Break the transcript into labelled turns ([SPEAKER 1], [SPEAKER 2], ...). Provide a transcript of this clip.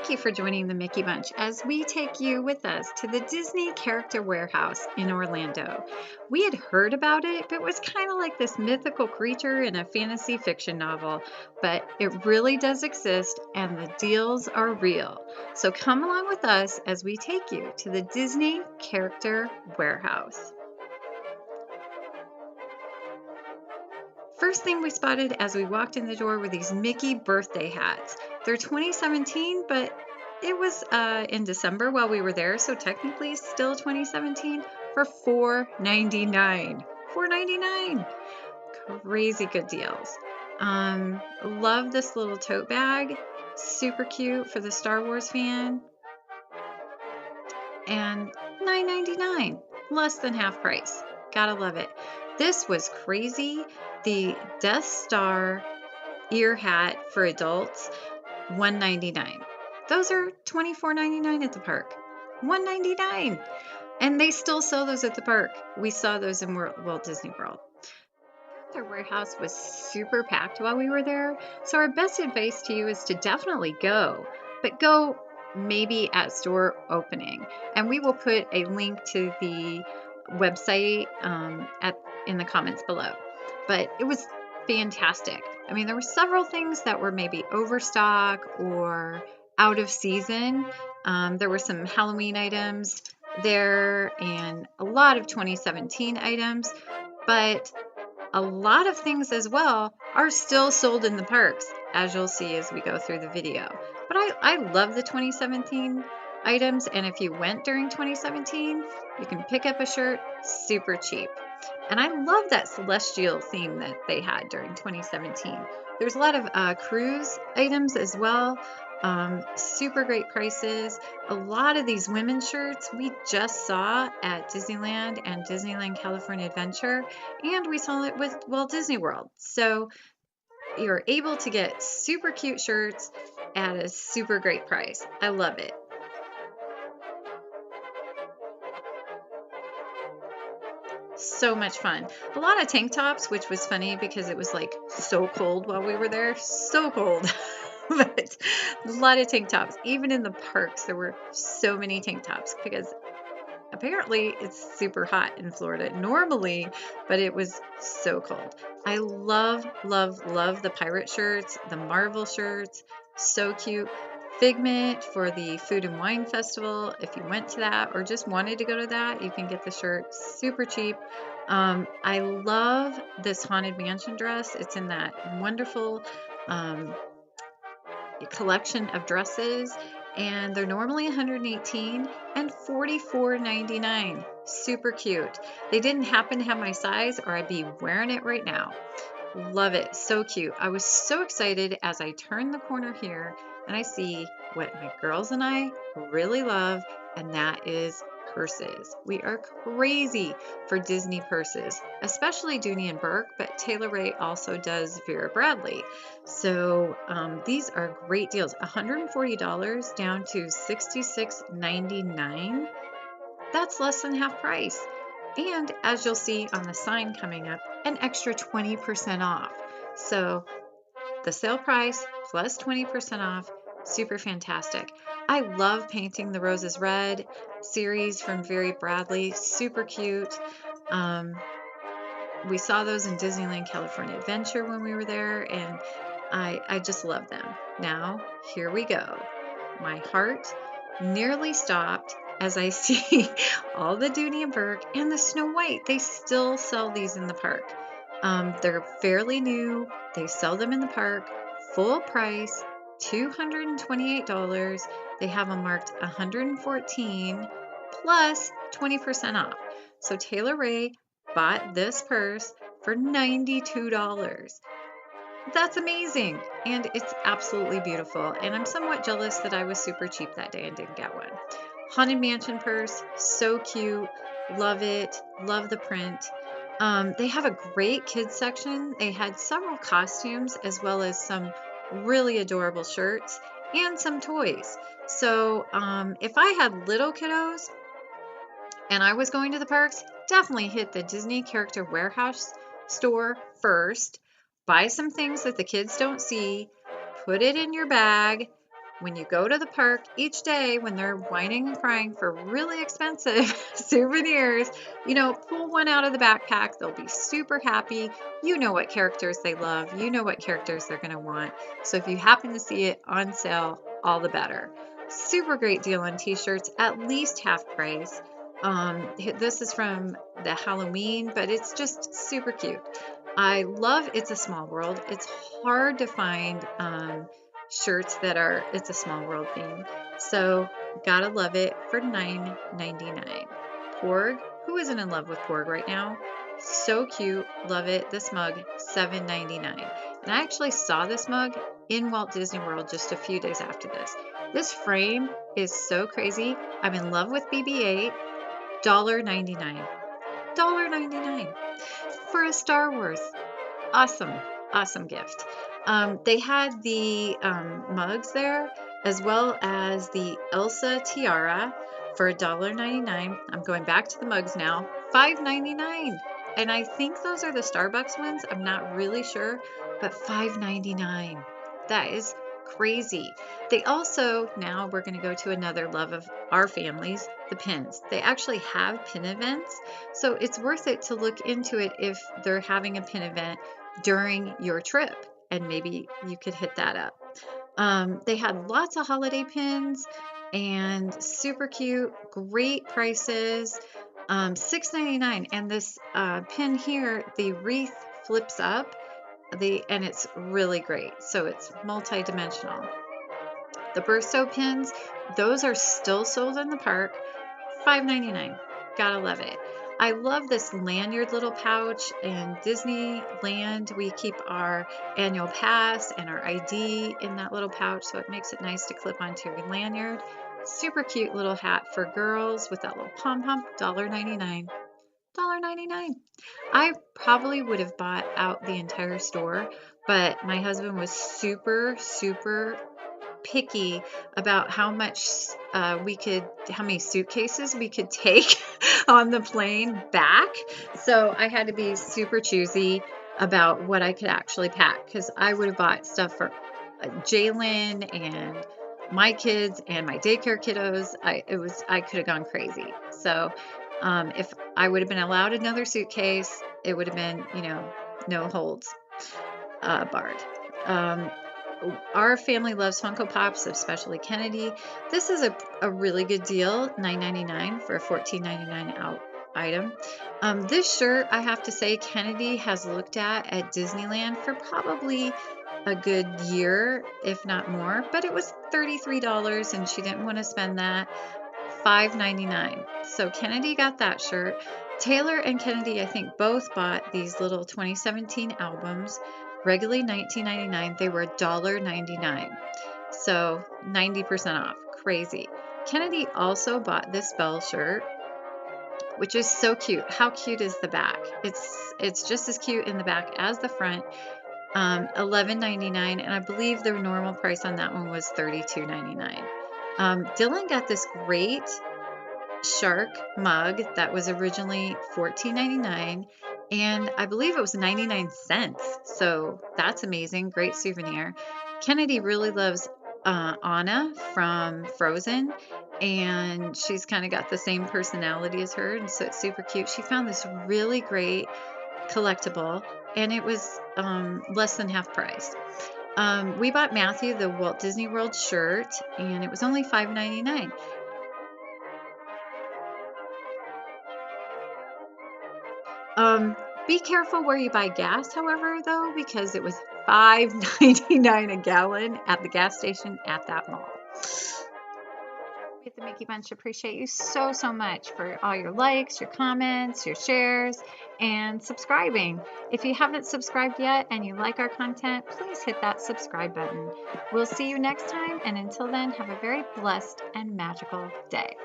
[SPEAKER 1] Thank you for joining the Mickey Bunch as we take you with us to the Disney Character Warehouse in Orlando. We had heard about it, but it was kind of like this mythical creature in a fantasy fiction novel. But it really does exist, and the deals are real. So come along with us as we take you to the Disney Character Warehouse. First thing we spotted as we walked in the door were these Mickey birthday hats. They're 2017, but it was in December while we were there, so technically still 2017 for $4.99. $4.99. Crazy good deals. Love this little tote bag. Super cute for the Star Wars fan. And $9.99, less than half price. Gotta love it. This was crazy. The Death Star ear hat for adults, $1.99. Those are $24.99 at the park. $1.99. And they still sell those at the park. We saw those in Walt Disney World. Their warehouse was super packed while we were there. So our best advice to you is to definitely go, but go maybe at store opening. And we will put a link to the website in the comments below. But it was fantastic. I mean, there were several things that were maybe overstock or out of season. There were some Halloween items there and a lot of 2017 items, but a lot of things as well are still sold in the parks, as you'll see as we go through the video. But I love the 2017 items, and if you went during 2017, you can pick up a shirt super cheap. And I love that celestial theme that they had during 2017. There's a lot of cruise items as well. Super great prices. A lot of these women's shirts we just saw at Disneyland and Disneyland California Adventure, and we saw it with Walt Disney World. So you're able to get super cute shirts at a super great price. I love it. So much fun. A lot of tank tops, which was funny because it was like so cold while we were there. So cold. But a lot of tank tops. Even in the parks, there were so many tank tops because apparently it's super hot in Florida normally, but it was so cold. I love, love, love the pirate shirts, the Marvel shirts. So cute. Figment for the Food and Wine Festival. If you went to that or just wanted to go to that, you can get the shirt super cheap. I love this Haunted Mansion dress. It's in that wonderful collection of dresses, and they're normally $118 and $44.99. Super cute. They didn't happen to have my size, or I'd be wearing it right now. Love it. So cute. I was so excited as I turned the corner here and I see what my girls and I really love, and that is purses. We are crazy for Disney purses, especially Dooney and Burke, but Taylor Ray also does Vera Bradley. So these are great deals. $140 down to $66.99. That's less than half price. And as you'll see on the sign coming up, an extra 20% off. So the sale price plus 20% off, super fantastic. I love Painting the Roses Red series from Vera Bradley, super cute. We saw those in Disneyland California Adventure when we were there, and I just love them. Now, here we go. My heart nearly stopped as I see all the Dooney and Burke and the Snow White. They still sell these in the park. They're fairly new. They sell them in the park, full price, $228. They have them marked $114 plus 20% off. So Taylor Ray bought this purse for $92. That's amazing, and it's absolutely beautiful, and I'm somewhat jealous that I was super cheap that day and didn't get one. Haunted Mansion purse, so cute, love it, love the print. They have a great kids section. They had several costumes as well as some really adorable shirts and some toys. So if I had little kiddos and I was going to the parks, definitely hit the Disney Character Warehouse store first. Buy some things that the kids don't see, put it in your bag, when you go to the park each day when they're whining and crying for really expensive souvenirs, you know, pull one out of the backpack. They'll be super happy. You know what characters they love. You know what characters they're going to want. So if you happen to see it on sale, all the better. Super great deal on t-shirts, at least half price. This is from the Halloween, but it's just super cute. I love It's a Small World. It's hard to find shirts that are It's a Small World themed. So gotta love it for $9.99. Porg, who isn't in love with Porg right now? So cute, love it. This mug, $7.99. And I actually saw this mug in Walt Disney World just a few days after this. This frame is so crazy. I'm in love with BB-8. $1.99. $1.99 for a Star Wars. Awesome, awesome gift. They had the mugs there, as well as the Elsa tiara for $1.99. I'm going back to the mugs now, $5.99. And I think those are the Starbucks ones. I'm not really sure, but $5.99. That is crazy. They also, now we're going to go to another love of our families, the pins. They actually have pin events, so it's worth it to look into it if they're having a pin event during your trip, and maybe you could hit that up. They had lots of holiday pins and super cute, great prices. $6.99, and this pin here, the wreath flips up, and it's really great. So it's multi-dimensional. The Birthstow pins, those are still sold in the park. $5.99. Gotta love it. I love this lanyard little pouch. In Disneyland, we keep our annual pass and our ID in that little pouch, so it makes it nice to clip onto your lanyard. Super cute little hat for girls with that little pom-pom. $1.99. $1.99. I probably would have bought out the entire store, but my husband was super, super picky about how many suitcases we could take on the plane back. So I had to be super choosy about what I could actually pack, because I would have bought stuff for Jalen and my kids and my daycare kiddos. I could have gone crazy. So if I would have been allowed another suitcase, it would have been, no holds barred. Our family loves Funko Pops, especially Kennedy. This is a really good deal, $9.99 for a $14.99 out item. This shirt, I have to say, Kennedy has looked at Disneyland for probably a good year, if not more, but it was $33 and she didn't want to spend that. $5.99. So Kennedy got that shirt. Taylor and Kennedy, I think, both bought these little 2017 albums. Regularly $19.99. They were $1.99. So 90% off. Crazy. Kennedy also bought this Belle shirt, which is so cute. How cute is the back? It's just as cute in the back as the front. $11.99, and I believe the normal price on that one was $32.99. Dylan got this great shark mug that was originally $14.99, and I believe it was 99 cents. So that's amazing. Great souvenir. Kennedy really loves Anna from Frozen, and she's kind of got the same personality as her, and so it's super cute. She found this really great collectible, and it was less than half price. We bought Matthew the Walt Disney World shirt, and it was only $5.99. Be careful where you buy gas, however, though, because it was $5.99 a gallon at the gas station at that mall. With the Mickey Bunch, appreciate you so, so much for all your likes, your comments, your shares, and subscribing. If you haven't subscribed yet and you like our content, please hit that subscribe button. We'll see you next time, and until then, have a very blessed and magical day.